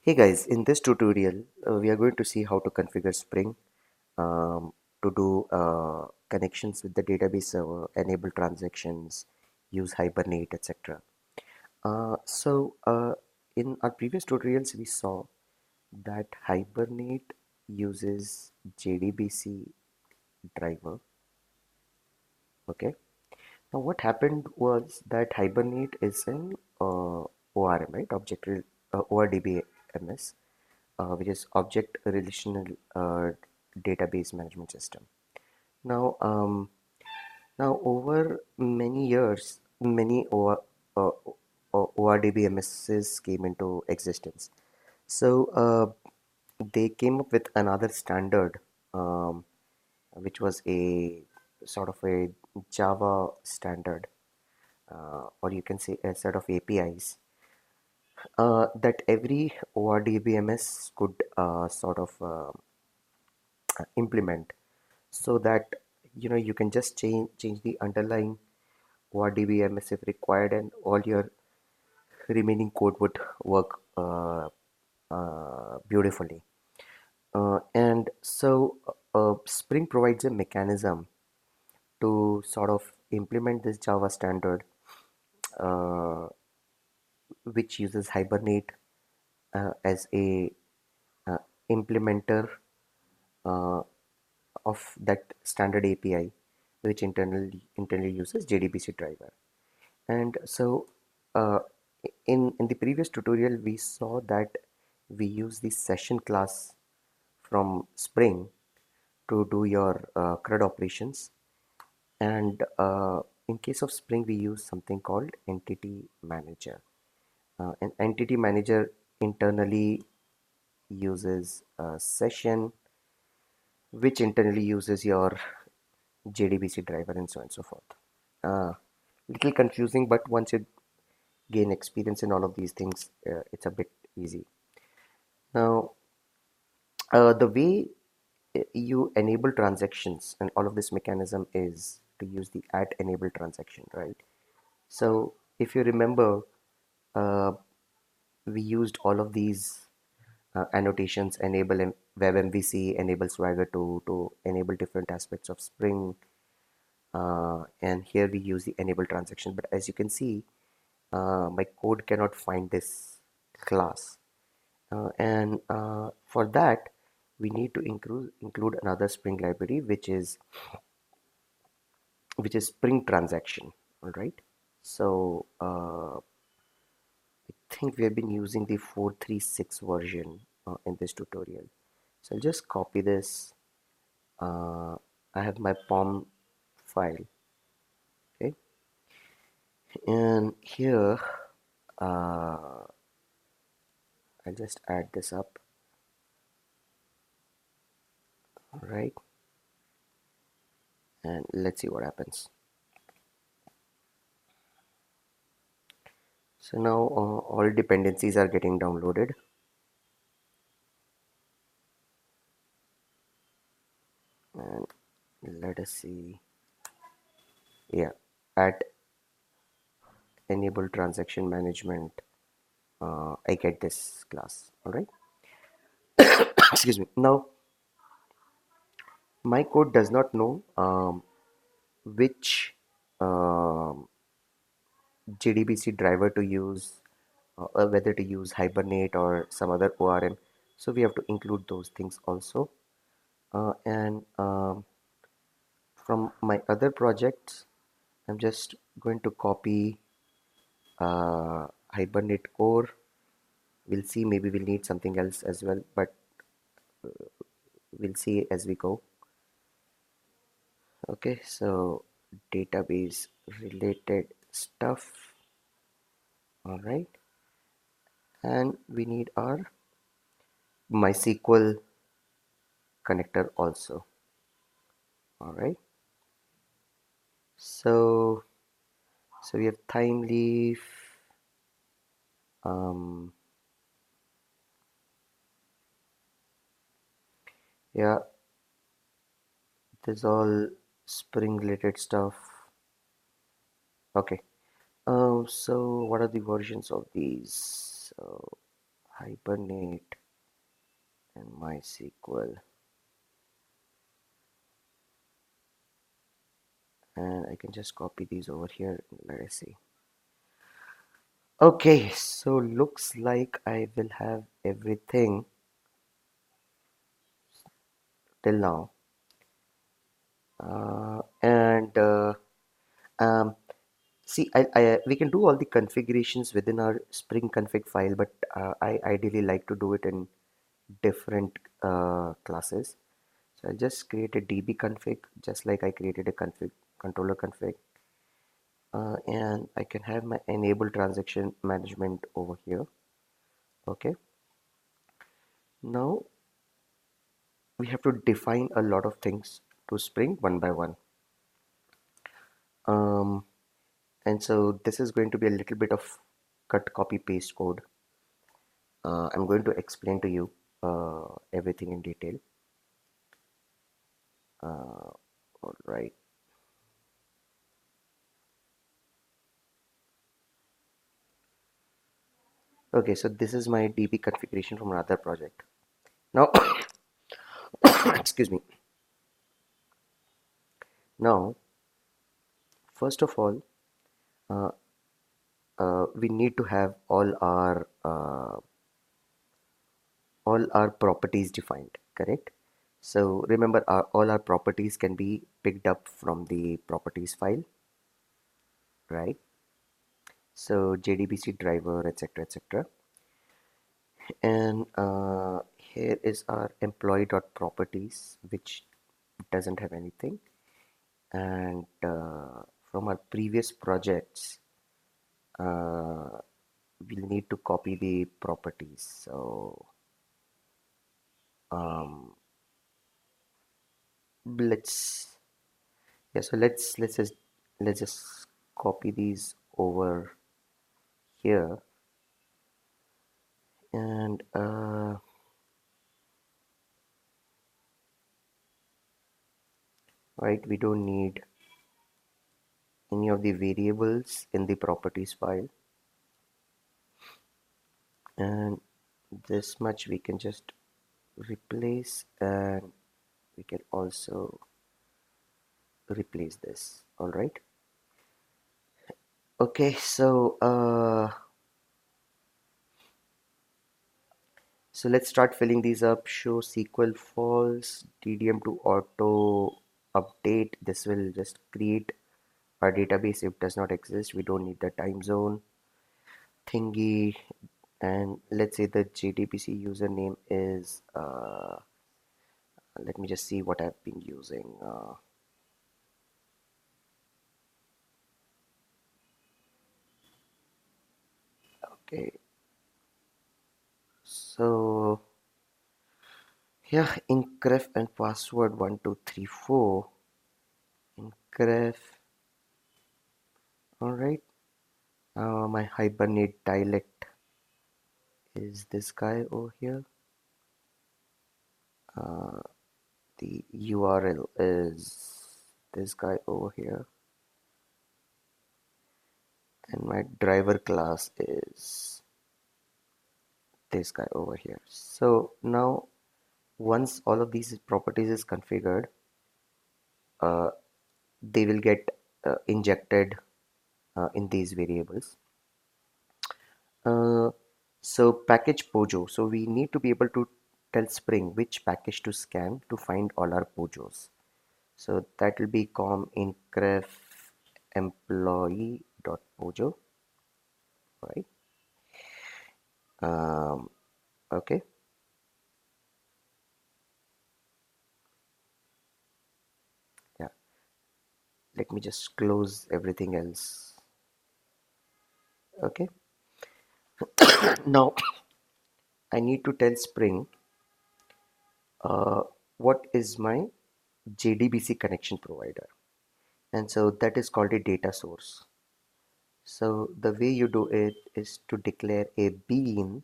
Hey guys, in this tutorial, we are going to see how to configure Spring to do connections with the database server, enable transactions, use Hibernate, etc. In our previous tutorials, we saw that Hibernate uses JDBC driver. Okay. Now, what happened was that Hibernate is an ORM, right? ORDBMS, which is Object Relational Database Management System. Now, over many years, many ORDBMSs came into existence. They came up with another standard, um, which was a sort of a Java standard, or you can say a set of APIs that every ORDBMS could sort of implement, so that you can just change the underlying ORDBMS if required, and all your remaining code would work beautifully. Spring provides a mechanism to sort of implement this Java standard, uh, which uses Hibernate as a uh, implementer uh, of that standard API, which internally uses JDBC driver. And so, uh, in the previous tutorial, we saw that we use the session class from Spring to do your CRUD operations. And in case of Spring, we use something called Entity Manager. An Entity Manager internally uses a session, which internally uses your JDBC driver, and so on and so forth. Little confusing, but once you gain experience in all of these things, it's a bit easy. Now, the way you enable transactions and all of this mechanism is to use the at enable transaction, right? So if you remember, uh, we used all of these annotations: enable WebMVC, enable Swagger to enable different aspects of Spring, and here we use the enable transaction. But as you can see, my code cannot find this class. And for that, we need to include another Spring library, which is Spring Transaction. All right. So I think we have been using the 4.3.6 version in this tutorial. So I'll just copy this. Uh, I have my POM file. Okay, and here I'll just add this up. All right, and let's see what happens. So now all dependencies are getting downloaded, and let us see. Yeah, at enable transaction management, I get this class. All right. Excuse me. Now my code does not know which um, JDBC driver to use, or whether to use Hibernate or some other ORM. So we have to include those things also. And from my other projects, I'm just going to copy Hibernate core. We'll see, maybe we'll need something else as well, but we'll see as we go. Okay, so database related stuff. All right, and we need our MySQL connector also. All right, so we have Thymeleaf. um yeah, this all Spring related stuff. Okay, so what are the versions of these? So Hibernate and MySQL, and I can just copy these over here. Let us see. Okay, so looks like I will have everything till now. And um, See, we can do all the configurations within our Spring config file, but I ideally like to do it in different classes. So I'll just create a DB config, just like I created a config controller config, and I can have my enable transaction management over here. Okay, now we have to define a lot of things to Spring one by one. Um, and so this is going to be a little bit of cut, copy, paste code. I'm going to explain to you everything in detail. All right. Okay, so this is my DB configuration from another project. Now, excuse me. Now, first of uh, we need to have all our properties defined, correct? So remember, all our properties can be picked up from the properties file, right? So JDBC driver, etc., etc. And here is our employee.properties, which doesn't have anything. And from our previous projects, uh, we'll need to copy the properties. So um, let's let's just copy these over here, and right, we don't need any of the variables in the properties file, and this much we can just replace, and we can also replace this. All right. Okay, so let's start filling these up. Show SQL false, DDM to auto update. This will just create our database if it does not exist. We don't need the time zone thingy. And let's say the JDBC username is let me just see what I've been using. Okay, so yeah, incref and password 1234. Incref. All right. My Hibernate dialect is this guy over here. Uh, the URL is this guy over here, and my driver class is this guy over here. So now once all of these properties is configured, uh, they will get injected in these variables. Uh, so package Pojo. So we need to be able to tell Spring which package to scan to find all our Pojos. So that will be com incref employee.pojo, right? Um, okay. Yeah. Let me just close everything else. Okay. Now I need to tell Spring uh, what is my JDBC connection provider, and so that is called a data source. So the way you do it is to declare a bean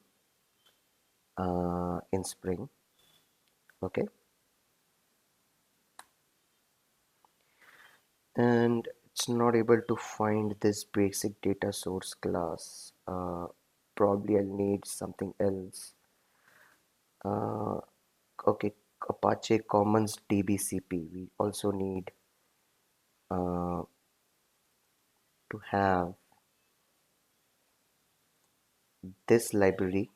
in Spring. Okay. And it's not able to find this basic data source class. probably I'll need something else. Uh, okay, Apache Commons DBCP. We also need uh, to have this library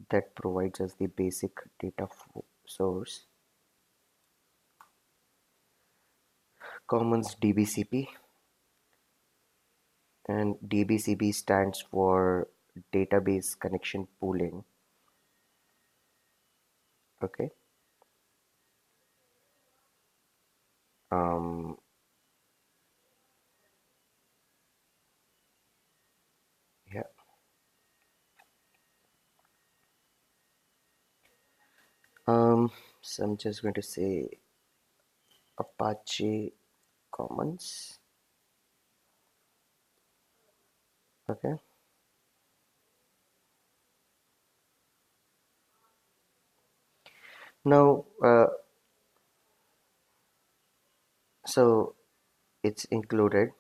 that provides us the basic data source. Commons DBCP, and DBCP stands for database connection pooling. Okay. Um, yeah. So I'm just going to say Apache Commons. Okay. Now, so it's included.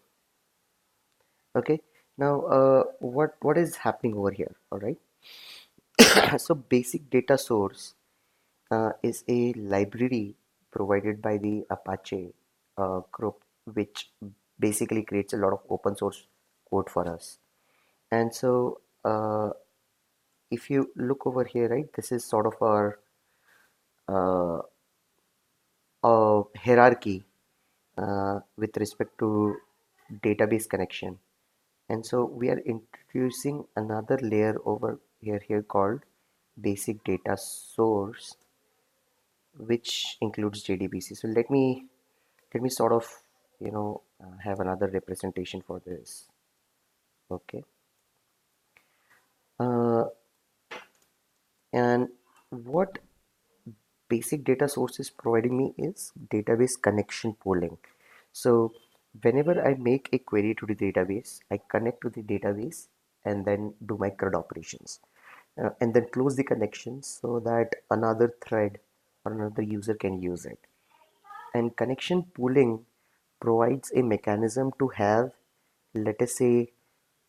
Okay. Now, what is happening over here? All right. So basic data source is a library provided by the Apache group, which basically creates a lot of open source code for us. And so, if you look over here, right, this is sort of our uh, hierarchy with respect to database connection. And so we are introducing another layer over here called basic data source, which includes JDBC. So let me sort of have another representation for this. Okay. uh, and what basic data source is providing me is database connection pooling. So whenever I make a query to the database, I connect to the database and then do my CRUD operations, and then close the connection so that another thread or another user can use it. And connection pooling provides a mechanism to have, let us say,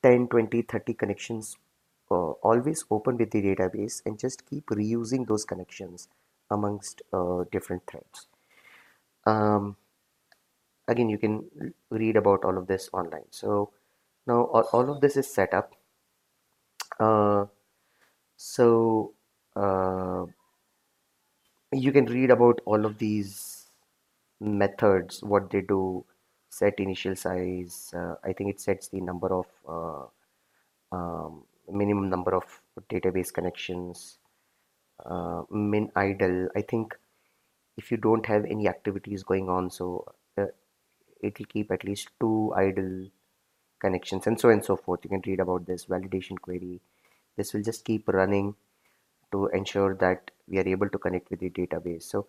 10, 20, 30 connections always open with the database and just keep reusing those connections amongst different threads. Um, Again, you can read about all of this online. So now all of this is set up. Uh, so uh, you can read about all of these methods, what they do. Set initial size. I think it sets the number of minimum number of database connections. Min idle. I think if you don't have any activities going on, so it will keep at least two idle connections, and so forth. You can read about this validation query. This will just keep running to ensure that we are able to connect with the database. So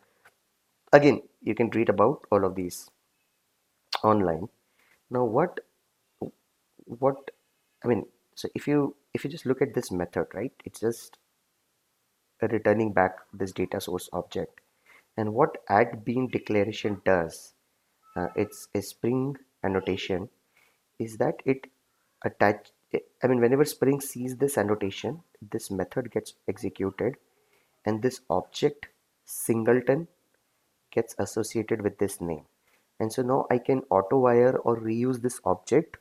again, you can read about all of these online. Now what I mean, so if you just look at this method, right, it's just returning back this data source object. And what add bean declaration does, it's a Spring annotation, is that it attach I mean, whenever Spring sees this annotation, this method gets executed, and this object singleton gets associated with this name. And so now I can auto wire or reuse this object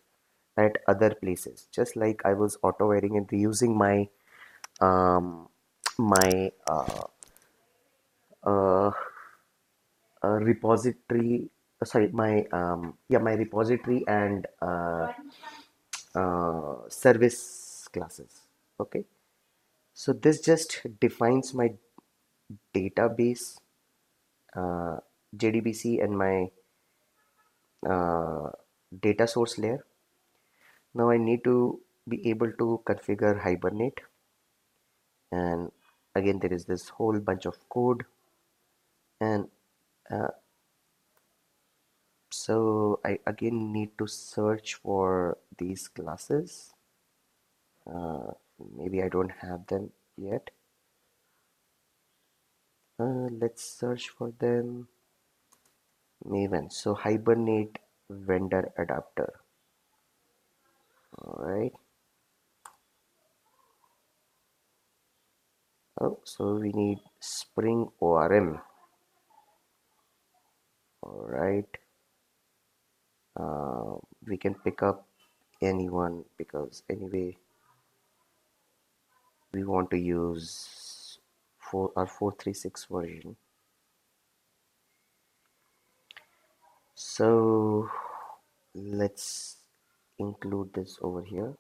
at other places, just like I was auto wiring and reusing my um, my uh, repository. Sorry, my yeah, my repository and service classes. Okay, so this just defines my database, uh, JDBC, and my uh, data source layer. Now I need to be able to configure Hibernate, and again there is this whole bunch of code, and uh, so I again need to search for these classes. uh, Maybe I don't have them yet. Let's search for them. Maven. So Hibernate vendor adapter. All right. Oh, so we need Spring ORM. All right. We can pick up anyone because anyway we want to use our 436 version. So let's include this over here.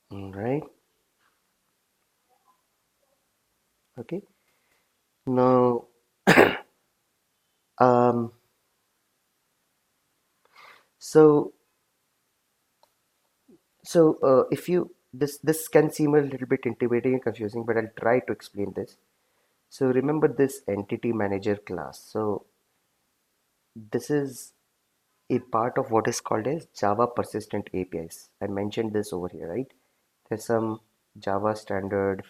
All right. Okay. Now, um, so if you this can seem a little bit intimidating and confusing, but I'll try to explain this. So remember this entity manager class. So this is a part of what is called as Java persistent APIs. I mentioned this over here, right? There's some Java standard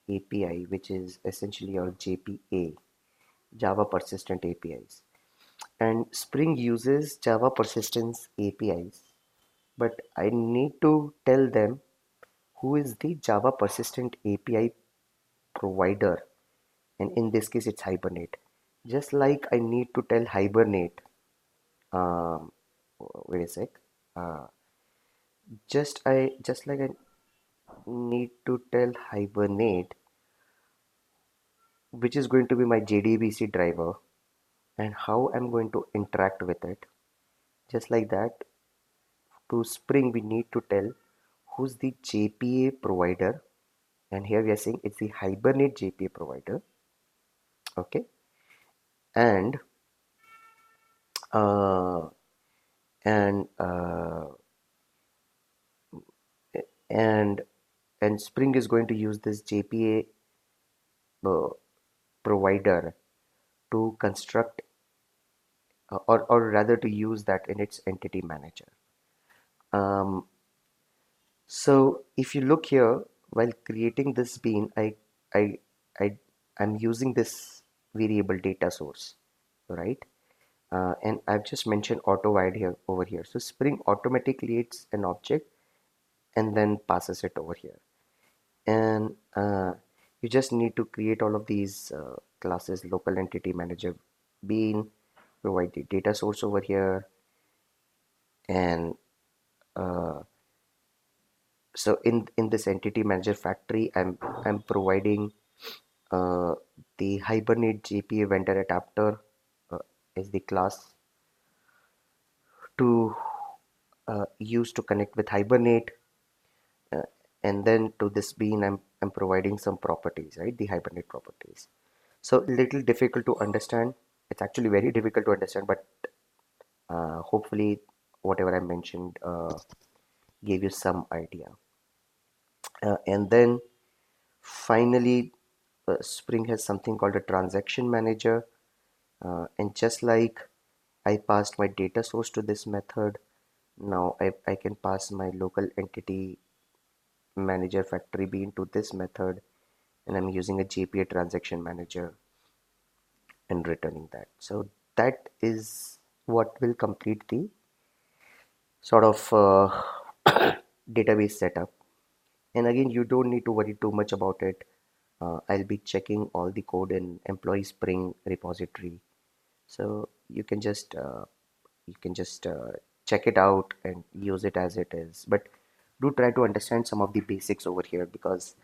API, which is essentially your JPA, Java persistent APIs. And Spring uses Java persistence APIs, but I need to tell them who is the Java persistent API provider. And in this case, it's Hibernate. Just like I need to tell Hibernate, um, wait a sec. Uh, just like I need to tell Hibernate, which is going to be my JDBC driver, and how I'm going to interact with it. Just like that, to Spring, we need to tell who's the JPA provider, and here we are saying it's the Hibernate JPA provider. Okay, and uh, and uh, and and Spring is going to use this JPA provider to construct or rather to use that in its entity manager. Um, so if you look here, while creating this bean, I, I, I'm using this variable data source, right? And I've just mentioned auto void here over here. So Spring automatically creates an object and then passes it over here. And you just need to create all of these classes, local entity manager bean, provide the data source over here, and uh, so in this entity manager factory, I'm providing uh, the Hibernate JPA vendor adapter uh, is the class to use to connect with Hibernate, uh, and then to this bean I'm providing some properties, right? The Hibernate properties. So little difficult to understand. It's actually very difficult to understand, but hopefully whatever I mentioned gave you some idea. And then finally, Spring has something called a transaction manager. And just like I passed my data source to this method, now I can pass my local entity manager factory bean to this method, and I'm using a JPA transaction manager and returning that. So that is what will complete the sort of database setup. And again, you don't need to worry too much about it. I'll be checking all the code in employee Spring repository, so you can just check it out and use it as it is. But do try to understand some of the basics over here, because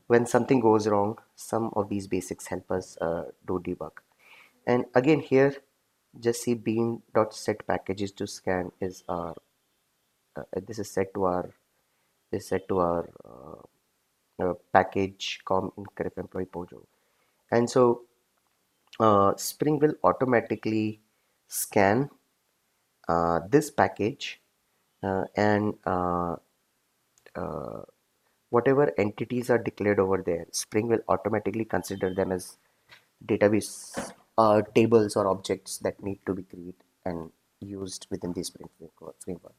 when something goes wrong, some of these basics help us do debug. And again here, just see bean.set packages to scan is our this is set to our package com in grep employee pojo. And so Spring will automatically scan this package, and uh, whatever entities are declared over there, Spring will automatically consider them as database tables or objects that need to be created and used within the Spring framework.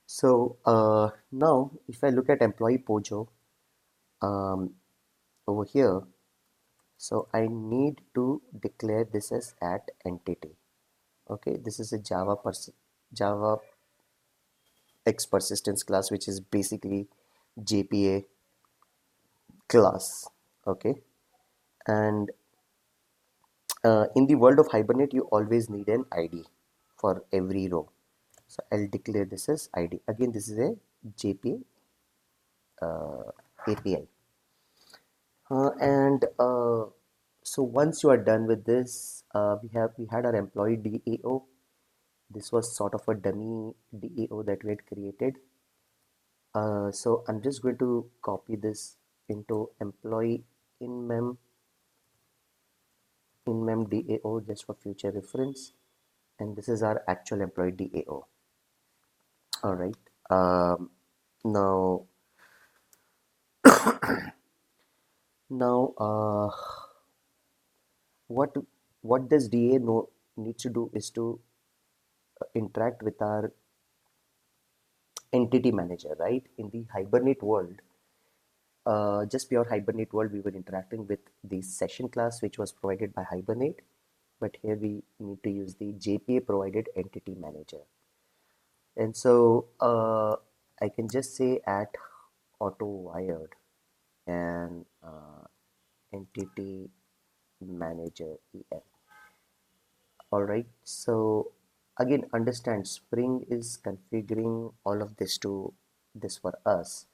So now, if I look at employee Pojo, um, over here, So I need to declare this as at entity. Okay, this is a Java X persistence class, which is basically JPA class. Okay, and in the world of Hibernate, you always need an ID for every row. So I'll declare this as ID. Again, this is a JPA API. And so once you are done with this, we had our employee DAO. This was sort of a dummy DAO that we had created. So I'm just going to copy this into employee in mem DAO just for future reference. And this is our actual employee DAO. All right. Now, now, what what this DA needs to do is to interact with our entity manager, right? In the Hibernate world, just pure Hibernate world, we were interacting with the session class, which was provided by Hibernate. But here we need to use the JPA provided entity manager. And so I can just say at auto wired and entity manager en. All right. So again, understand Spring is configuring all of this for us.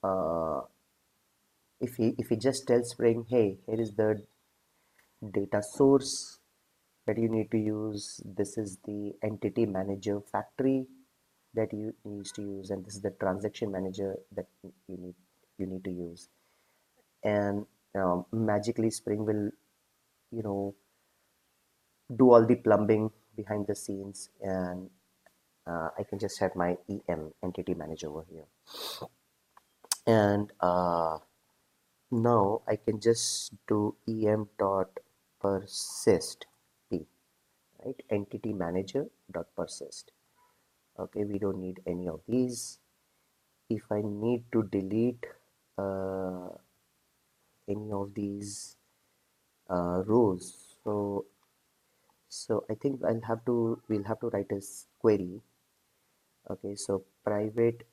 Uh, if we just tell Spring, hey, here is the data source that you need to use. This is the entity manager factory that you needs to use, and this is the transaction manager that you need to use. And magically, Spring will you know do all the plumbing behind the scenes, and I can just have my EM entity manager over here, and now I can just do em dot persist p, right? Entity manager dot persist. Okay, we don't need any of these. If I need to delete uh, any of these rows, so I think we'll have to write a query. Okay, so private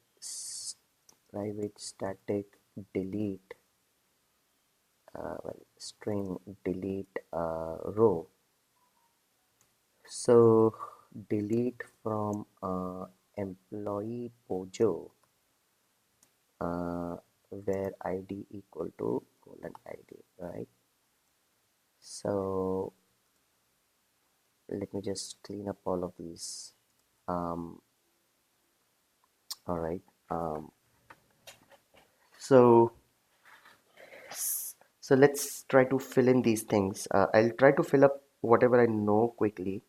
static delete string delete row. So delete from employee Pojo where ID equal to colon ID, right? So let me just clean up all of these. Um, all right. Um, so so let's try to fill in these things. I'll try to fill up whatever I know quickly.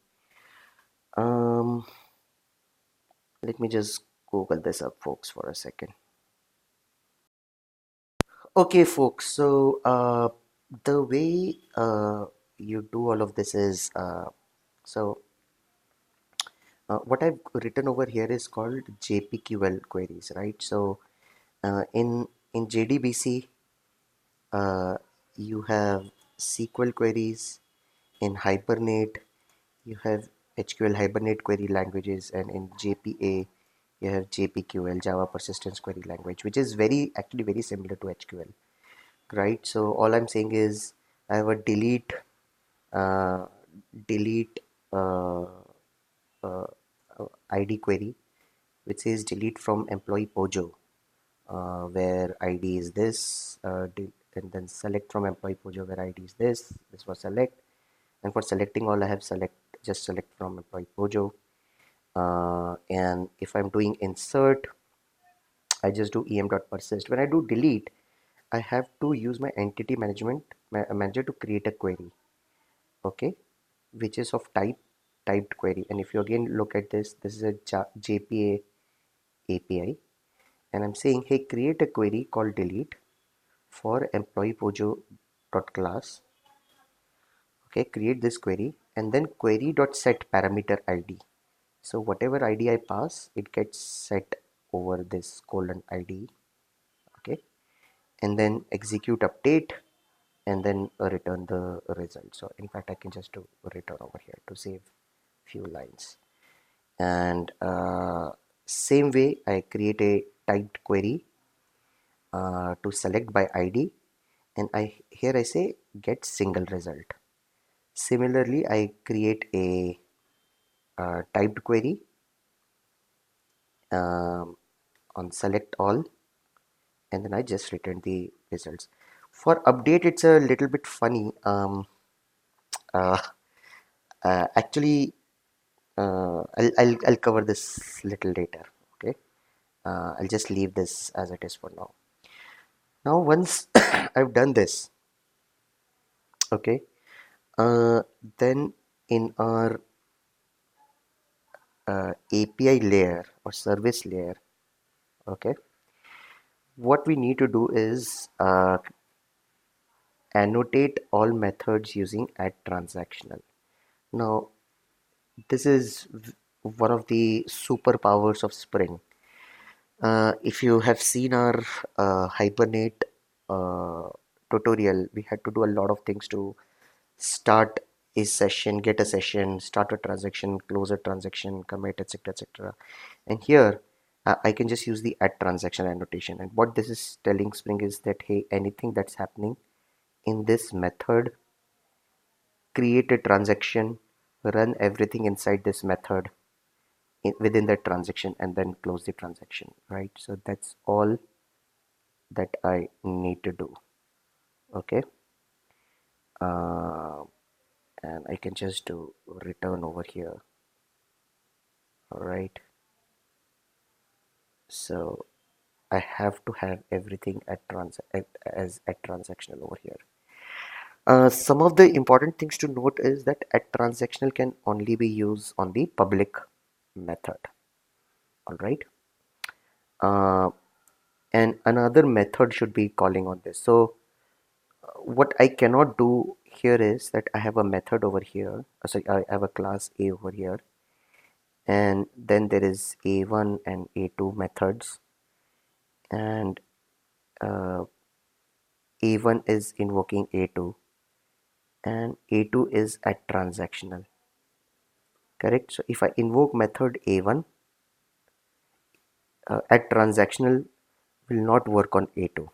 Um, Let me just Google this up, folks, for a second. Okay, folks. So the way you do all of this is so what I've written over here is called JPQL queries, right? So in JDBC, you have SQL queries. In Hibernate, you have HQL Hibernate query languages, and in JPA, you have JPQL Java Persistence Query Language, which is actually very similar to HQL, right? So all I'm saying is I have a uh, delete uh, uh, ID query which says delete from employee Pojo, where ID is this, and then select from employee Pojo where ID is this. This was select, and for selecting all I have just select from employee Pojo. And if I'm doing insert, I just do em.persist. When I do delete, I have to use my entity manager to create a query, okay, which is of typed query. And if you again look at this is a JPA API, and I'm saying, hey, create a query called delete for employee pojo dot class. Okay, create this query, and then query dot set parameter ID. So whatever ID I pass, it gets set over this colon ID. Okay, and then execute update. and then return the result. So in fact I can just do return over here to save few lines. And same way I create a typed query to select by ID, and I say get single result. Similarly, I create a typed query um, on select all, and then I just return the results. For update, it's a little bit funny. Uh, Actually, I'll cover this little later. Okay, I'll just leave this as it is for now. Now, once I've done this, okay, uh, then in our API layer or service layer, okay, what we need to do is annotate all methods using add transactional. Now, this is one of the superpowers of Spring. If you have seen our Hibernate uh, tutorial, we had to do a lot of things to start a session, get a session, start a transaction, close a transaction, commit, etc., etc. And here, I can just use the add transaction annotation. And what this is telling Spring is that, hey, anything that's happening in this method, create a transaction, run everything inside this method within that transaction, and then close the transaction, right? So that's all that I need to do. Okay, uh, and I can just do return over here. All right, so I have to have everything as at transactional over here. Some of the important things to note is that at transactional can only be used on the public method. All right, uh, and another method should be calling on this. So what I cannot do here is that I have a method over here. Sorry, I have a class A over here, and then there is A1 and A2 methods, and uh, A1 is invoking A2, and A2 is at transactional. Correct. So if I invoke method A1 at transactional will not work on A2.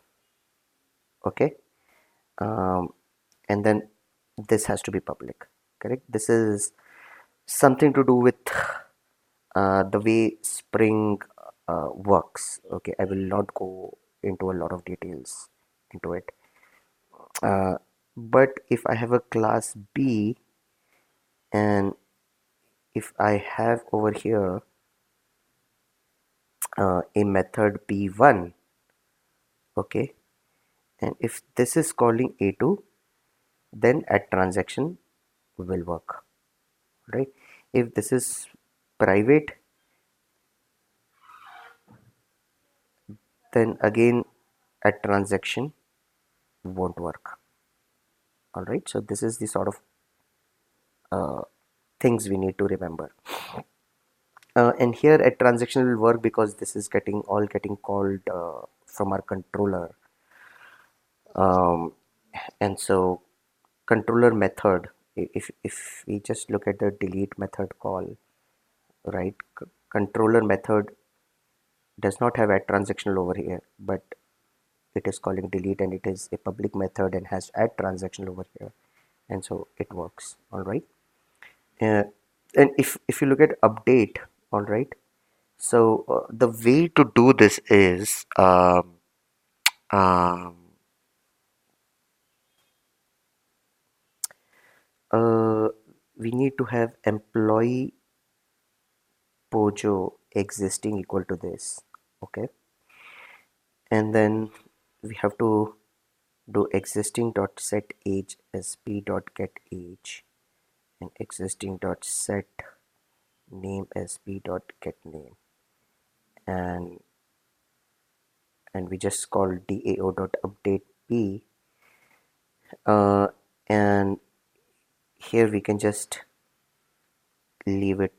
Okay. Um, and then this has to be public. Correct. This is something to do with the way Spring works. Okay, I will not go into a lot of details into it. Uh, but if I have a class B, and if I have over here a method B1, okay, and if this is calling A2, then at transaction will work, right? If this is private, then again at transaction won't work. All right, so this is the sort of things we need to remember. And here a transaction will work because this is getting called from our controller. Um, and so controller method, if we just look at the delete method call, right? Controller method does not have a transactional over here, but it is calling delete, and it is a public method and has add transactional over here, and so it works. All right. uh, and if you look at update, all right, so the way to do this is um, uh, we need to have employee pojo existing equal to this. Okay, and then we have to do existing dot set age sp dot get age, and existing dot set name sp dot get name, and we just call dao dot update p, uh, and here we can just leave it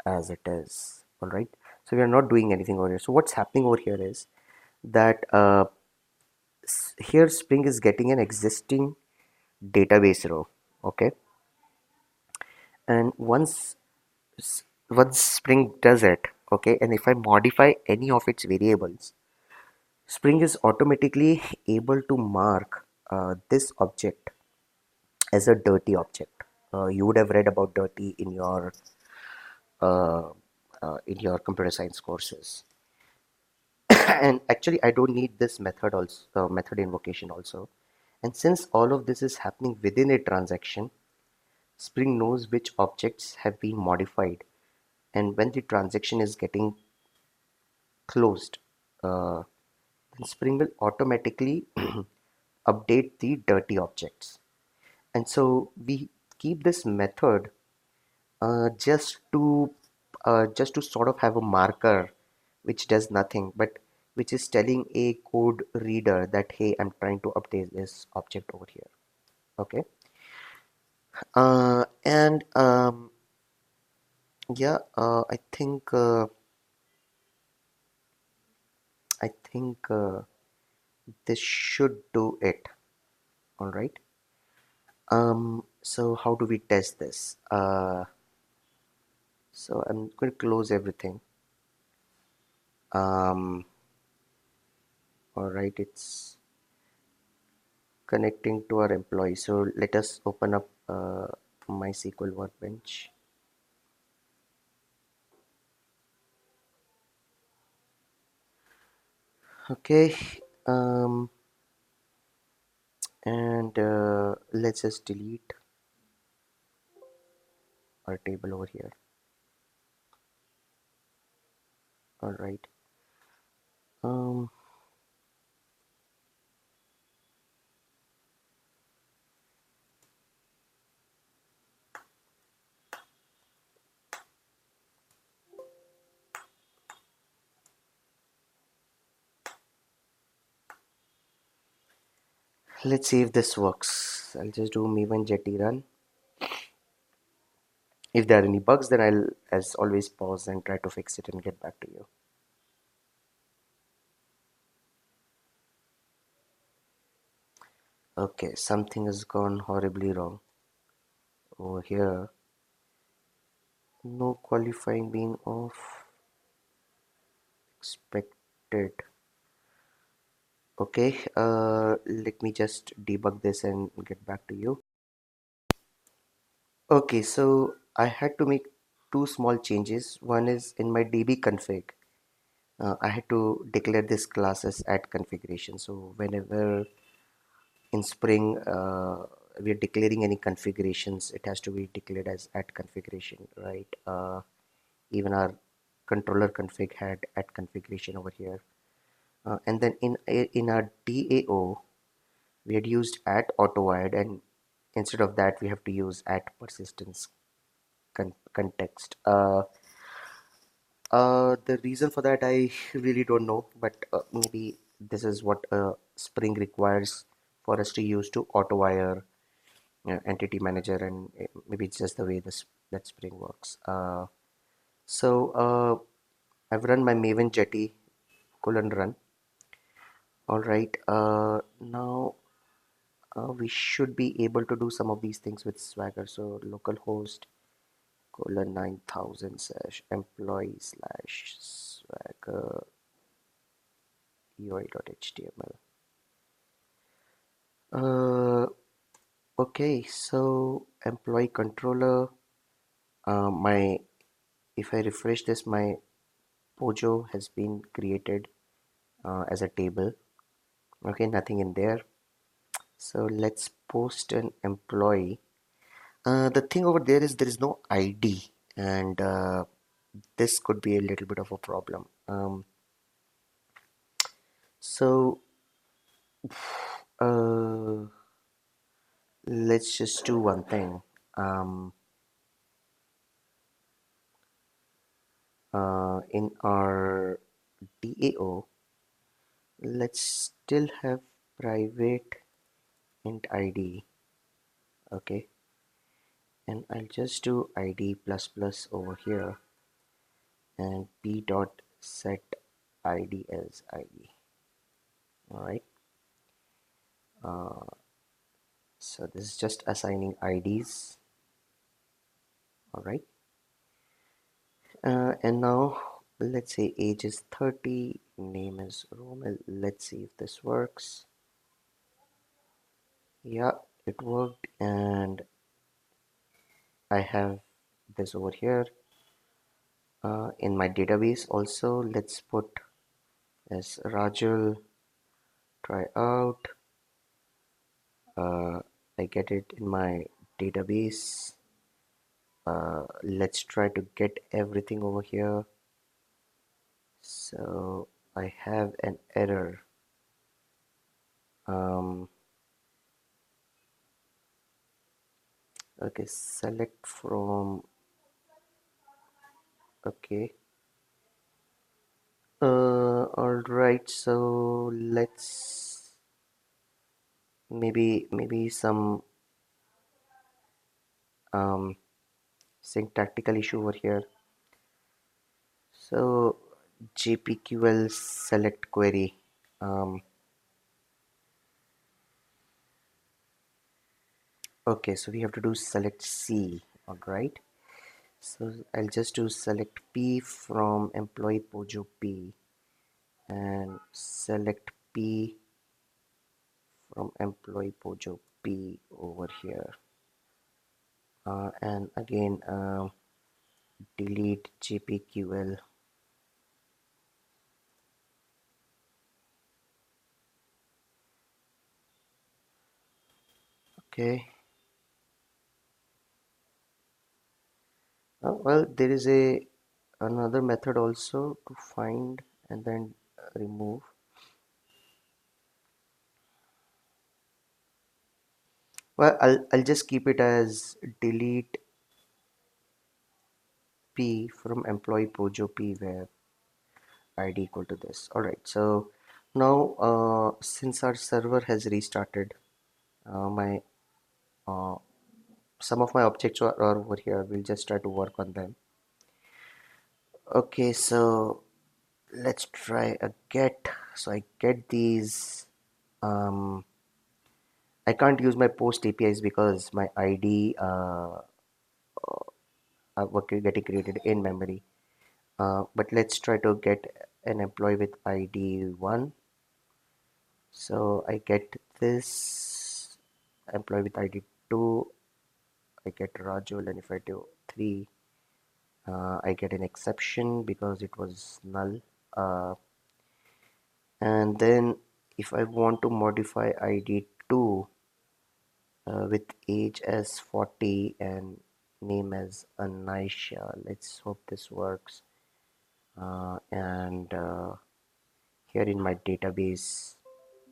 as it is. All right, so we are not doing anything over here. So what's happening over here is that here Spring is getting an existing database row. Okay, and once Spring does it, okay, and if I modify any of its variables, Spring is automatically able to mark this object as a dirty object. You would have read about dirty uh, in your computer science courses. And actually, I don't need this method also, method invocation also. And since all of this is happening within a transaction, Spring knows which objects have been modified, and when the transaction is getting closed, uh, then Spring will automatically update the dirty objects. And so we keep this method uh, just to just to sort of have a marker which does nothing, but which is telling a code reader that hey, I'm trying to update this object over here. Okay. And yeah, I think this should do it. All right. So how do we test this? So I'm going to close everything. All right, it's connecting to our employee. So let us open up MySQL Workbench. Okay, um, and let's just delete our table over here. All right. Um, let's see if this works. I'll just do Maven Jetty run. If there are any bugs, then I'll, as always, pause and try to fix it and get back to you. Okay, something has gone horribly wrong over here. No qualifying being off. Expected. Okay, let me just debug this and get back to you. Okay, so I had to make two small changes. One is in my DB config. I had to declare this class as add configuration. So whenever in Spring we are declaring any configurations, it has to be declared as add configuration, right? Even our controller config had add configuration over here. And then in our DAO, we had used at autowired, and instead of that we have to use at persistence context. The reason for that I really don't know, but maybe this is what Spring requires for us to use to autowire entity manager, and maybe it's just the way this that Spring works. So I've run my Maven Jetty colon run. All right, now we should be able to do some of these things with Swagger. So localhost colon 9000 slash employee slash Swagger UI.html. Uh, okay, so employee controller. My if I refresh this, my Pojo has been created as a table. Okay, nothing in there. So let's post an employee. The thing over there is no ID, and this could be a little bit of a problem. So uh, let's just do one thing. Um, in our DAO, let's still have private int ID. Okay, and I'll just do ID plus plus over here and p dot set ID as ID. All right. Uh, so this is just assigning IDs. All right. And now let's say age is 30, name is Romel. Let's see if this works. Yeah, it worked, and I have this over here in my database also. Let's put as Rajul, try out. uh, I get it in my database. Let's try to get everything over here. So I have an error. um, okay, select from, okay. All right, so let's maybe some um, syntactical issue over here. So JPQL select query. Um, okay, so we have to do select C. All right. So I'll just do select P from employee Pojo P and select P from employee Pojo P over here. And again, delete JPQL. Okay. Well, there is a another method also to find and then remove. Well, I'll just keep it as delete P from employee Pojo P where ID equal to this. All right. So now, since our server has restarted, my uh, some of my objects are over here. We'll just try to work on them. Okay. So let's try a get. So I get these. Um, I can't use my post APIs because my ID are getting created in memory. But let's try to get an employee with ID 1. So I get this employee with ID 2. I get Rajul, and if I do 3, I get an exception because it was null. Uh, and then if I want to modify ID 2 with age as 40 and name as Anisha, let's hope this works. And here in my database,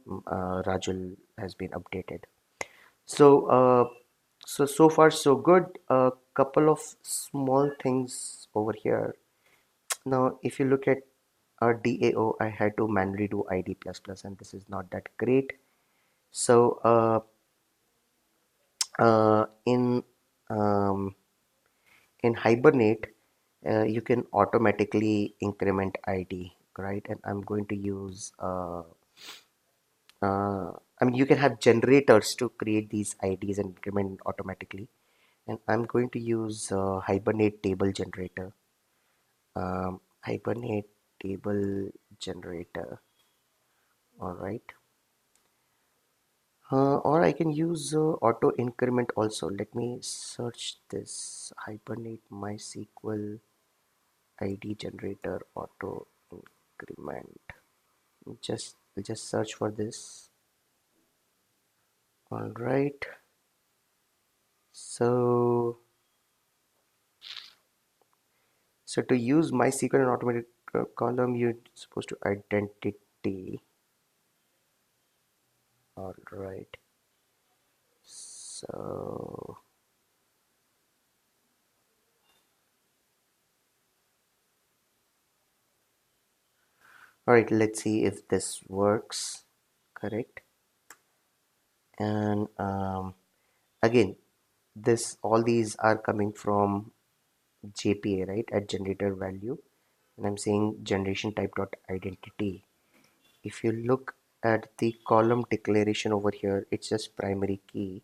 Rajul has been updated. So, so far so good. A couple of small things over here. Now, if you look at our DAO, I had to manually do ID plus plus, and this is not that great. So, uh, in um, in Hibernate, you can automatically increment ID, right? And I'm going to use I mean, you can have generators to create these IDs and increment automatically. And I'm going to use Hibernate table generator. Hibernate table generator. All right. Or I can use auto increment also. Let me search this Hibernate MySQL ID generator auto increment. Just search for this. All right. So to use MySQL and automated column, you're supposed to identity. All right. So, all right, let's see if this works. Correct. And again, this all these are coming from JPA, right? At generator value, and I'm saying generation type dot identity. If you look at the column declaration over here, it's just primary key,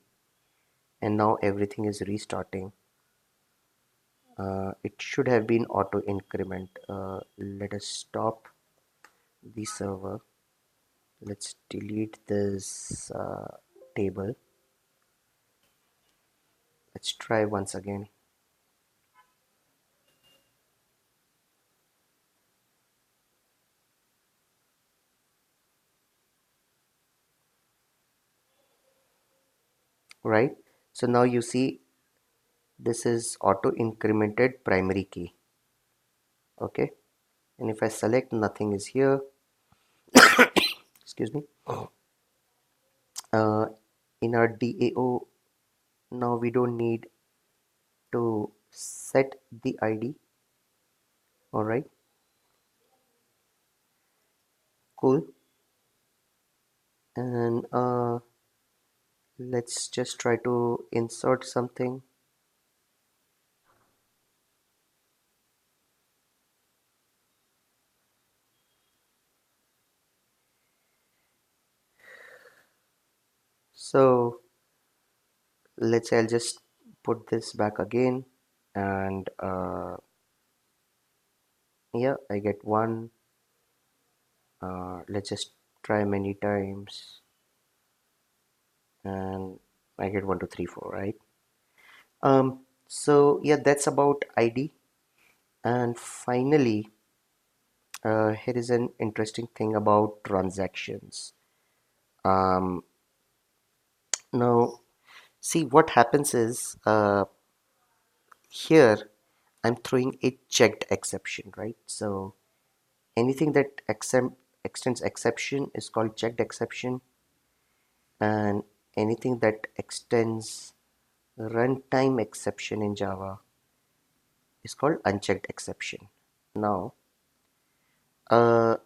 and now everything is restarting. It should have been auto increment. Let us stop the server. Let's delete this table. Let's try once again. Right, so now you see this is auto incremented primary key. Okay, and if I select, nothing is here. Excuse me. uh, in our DAO, now we don't need to set the ID. All right, cool. And let's just try to insert something. So let's say I'll just put this back again, and yeah, I get one. Let's just try many times, and I get 1 2 3 4, right? So yeah, that's about ID. And finally, here is an interesting thing about transactions. Um, Now, see what happens is here I'm throwing a checked exception, right? So anything that extends exception is called checked exception, and anything that extends runtime exception in Java is called unchecked exception. Now, uh,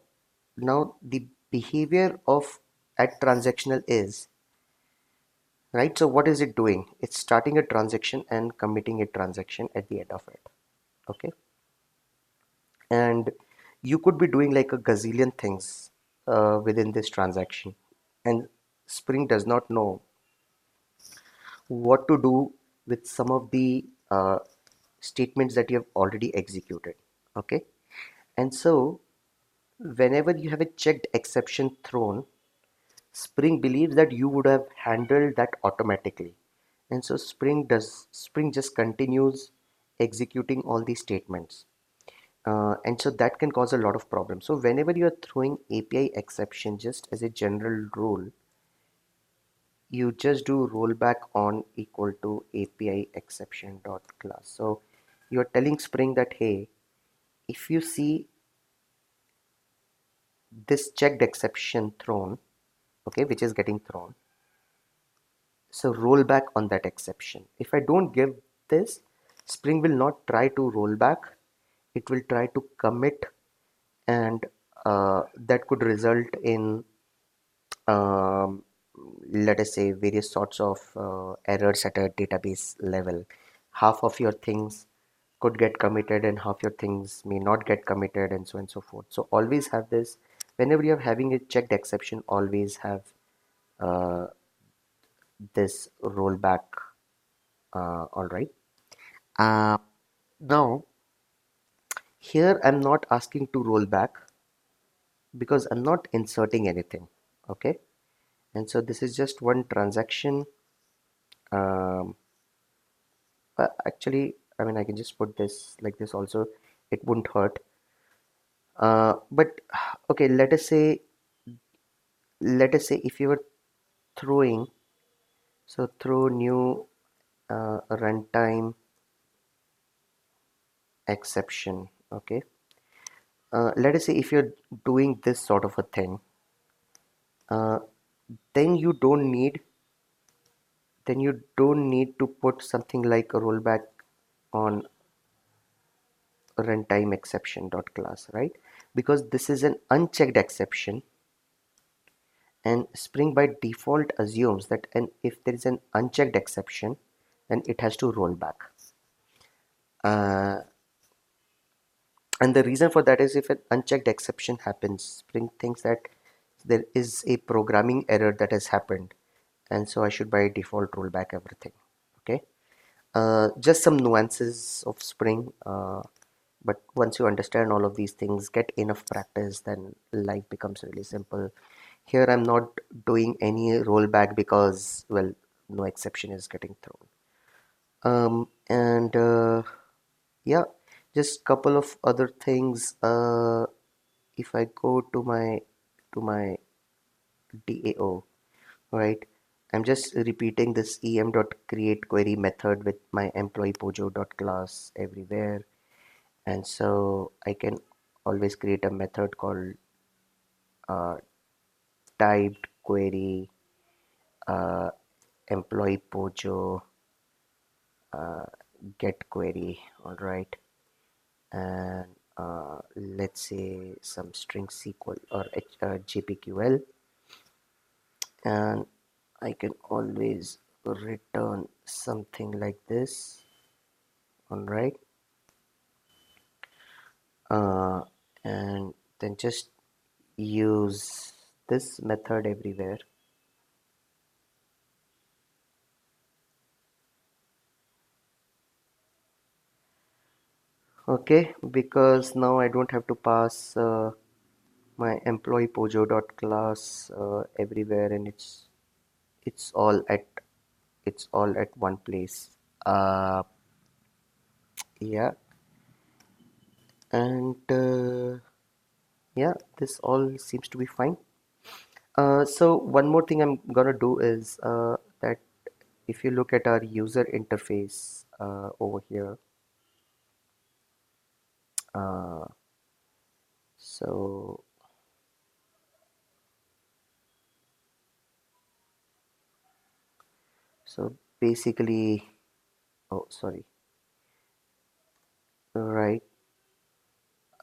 now the behavior of at transactional is right. So what is it doing? It's starting a transaction and committing a transaction at the end of it. Okay, and you could be doing like a gazillion things within this transaction, and Spring does not know what to do with some of the statements that you have already executed. Okay, and so whenever you have a checked exception thrown, Spring believes that you would have handled that automatically, and so Spring just continues executing all these statements. And so that can cause a lot of problems. So whenever you're throwing API exception, just as a general rule, you just do rollback on equal to API exception dot class. So you're telling Spring that, hey, if you see this checked exception thrown, okay, which is getting thrown, so roll back on that exception. If I don't give this, Spring will not try to roll back. It will try to commit, and that could result in um, let us say various sorts of errors at a database level. Half of your things could get committed and half your things may not get committed, and so on and so forth. So always have this, whenever you're having a checked exception, always have uh, this rollback. All right. uh, Now here I'm not asking to roll back because I'm not inserting anything. Okay, and so this is just one transaction. um, Actually, I mean, I can just put this like this also. It wouldn't hurt. But okay, let us say if you were throwing, so throw new runtime exception. Okay. Let us say if you're doing this sort of a thing, uh, then you don't need to put something like a rollback on runtime exception dot class, right? Because this is an unchecked exception, and Spring by default assumes that if there is an unchecked exception, then it has to roll back. Uh, and the reason for that is if an unchecked exception happens, Spring thinks that there is a programming error that has happened, and so I should by default roll back everything. Okay, just some nuances of Spring, but once you understand all of these things, get enough practice, then life becomes really simple. Here I'm not doing any rollback because, well, no exception is getting thrown. And yeah, just couple of other things. If I go to my DAO, right? I'm just repeating this em.create query method with my employee pojo dot class everywhere, and so I can always create a method called uh, typed query uh, employee pojo uh, get query, all right, and let's say some string SQL or JPQL, and I can always return something like this, all right, uh, and then just use this method everywhere. Okay, because now I don't have to pass my employee pojo dot class everywhere, and it's all at one place. Uh, yeah, and yeah, this all seems to be fine. So one more thing I'm gonna do is that if you look at our user interface over here, uh, so so basically, oh sorry, right,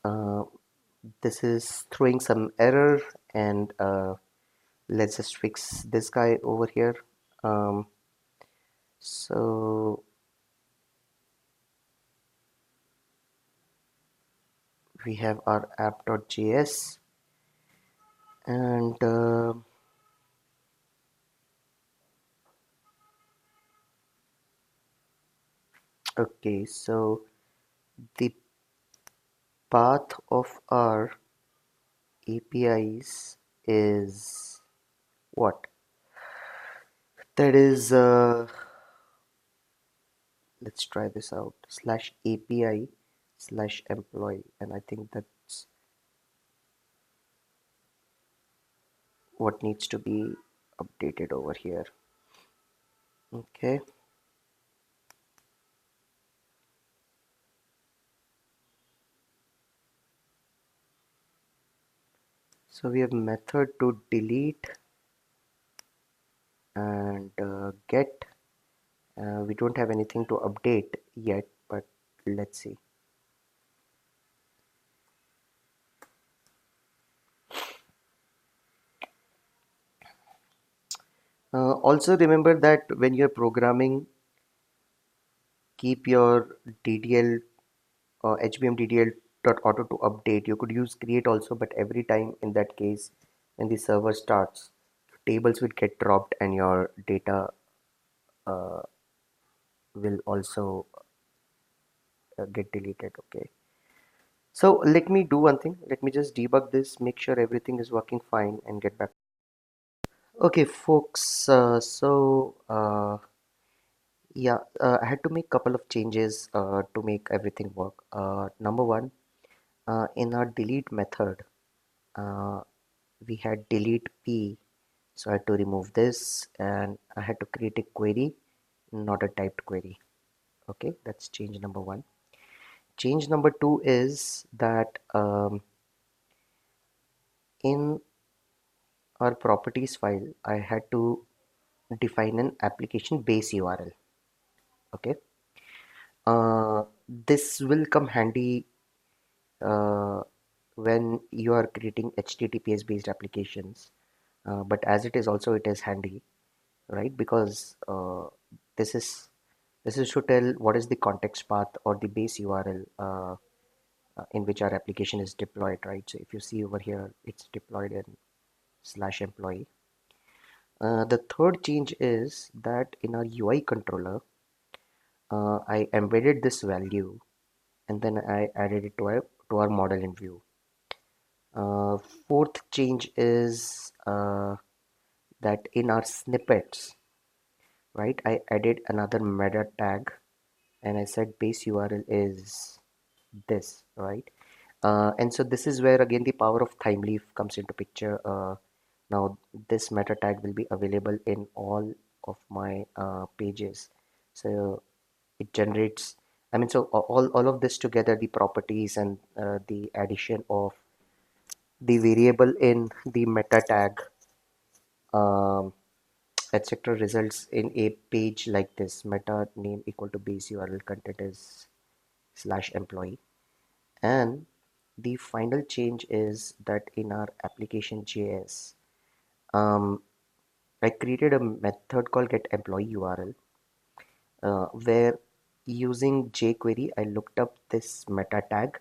uh, this is throwing some error, and let's just fix this guy over here. Um, so we have our app.js, and okay, so the path of our APIs is what? That is, let's try this out, slash API slash employee, and I think that's what needs to be updated over here. Okay, so we have method to delete and get. We don't have anything to update yet, but let's see. Also remember that when you're programming, keep your DDL HBM DDL dot auto to update. You could use create also, but every time in that case, when the server starts, tables will get dropped and your data uh, will also get deleted. Okay. So let me do one thing. Let me just debug this, make sure everything is working fine, and get back. Okay, folks. Yeah, I had to make couple of changes to make everything work. Number one, in our delete method, uh, we had delete p, so I had to remove this, and I had to create a query, not a typed query. Okay, that's change number one. Change number two is that in our properties file, I had to define an application base URL. Okay, this will come handy uh, when you are creating HTTPS based applications, but as it is also, it is handy, right? Because this is to tell what is the context path or the base URL in which our application is deployed, right? So if you see over here, it's deployed in employee. The third change is that in our UI controller, I embedded this value and then I added it to our model in view. Fourth change is that in our snippets, right, I added another meta tag and I said base URL is this, right? And so this is where again the power of Thymeleaf comes into picture. Now this meta tag will be available in all of my pages. So it generates, I mean, so all of this together, the properties and the addition of the variable in the meta tag, um, etc., results in a page like this: meta name equal to base URL content is slash employee. And the final change is that in our application JS, um, I created a method called get employee URL, where using jQuery I looked up this meta tag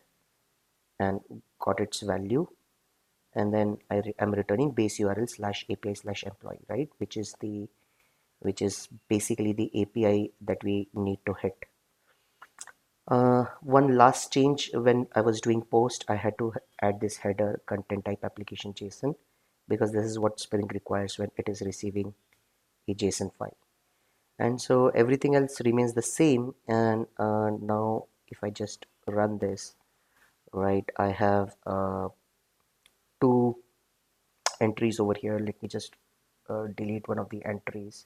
and got its value, and then I'm returning base URL slash API slash employee, right, which is basically the API that we need to hit. One last change: when I was doing post, I had to add this header content type application JSON, because this is what Spring requires when it is receiving a JSON file. And so everything else remains the same. And now if I just run this, right, I have two entries over here. Let me just delete one of the entries.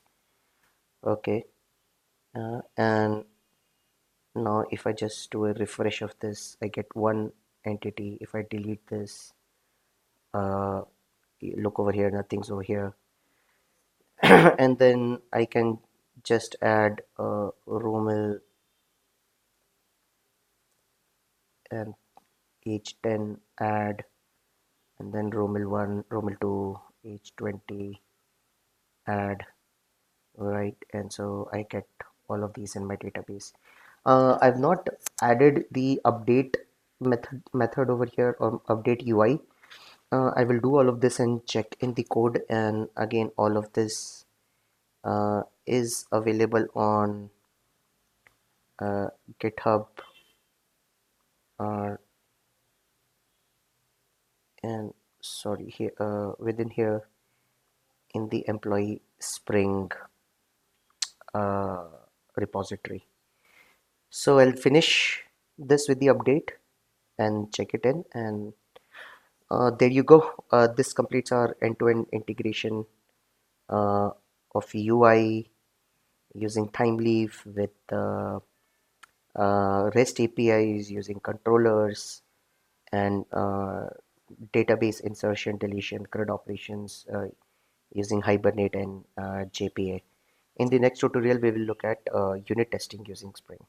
Okay. And now if I just do a refresh of this, I get one entity. If I delete this, uh, look over here, nothing's over here. And then I can just add Romel and H10 add, and then Romel 1, Romel 2, H20 add, right? And so I get all of these in my database. I've not added the update method over here, or update UI. I will do all of this and check in the code, and again all of this is available on uh, GitHub, uh, and sorry, here within here in the employee Spring uh, repository. So I'll finish this with the update and check it in, and there you go. This completes our end-to-end integration uh, of UI using Thymeleaf with REST APIs, using controllers, and database insertion, deletion, CRUD operations using Hibernate and JPA. In the next tutorial, we will look at unit testing using Spring.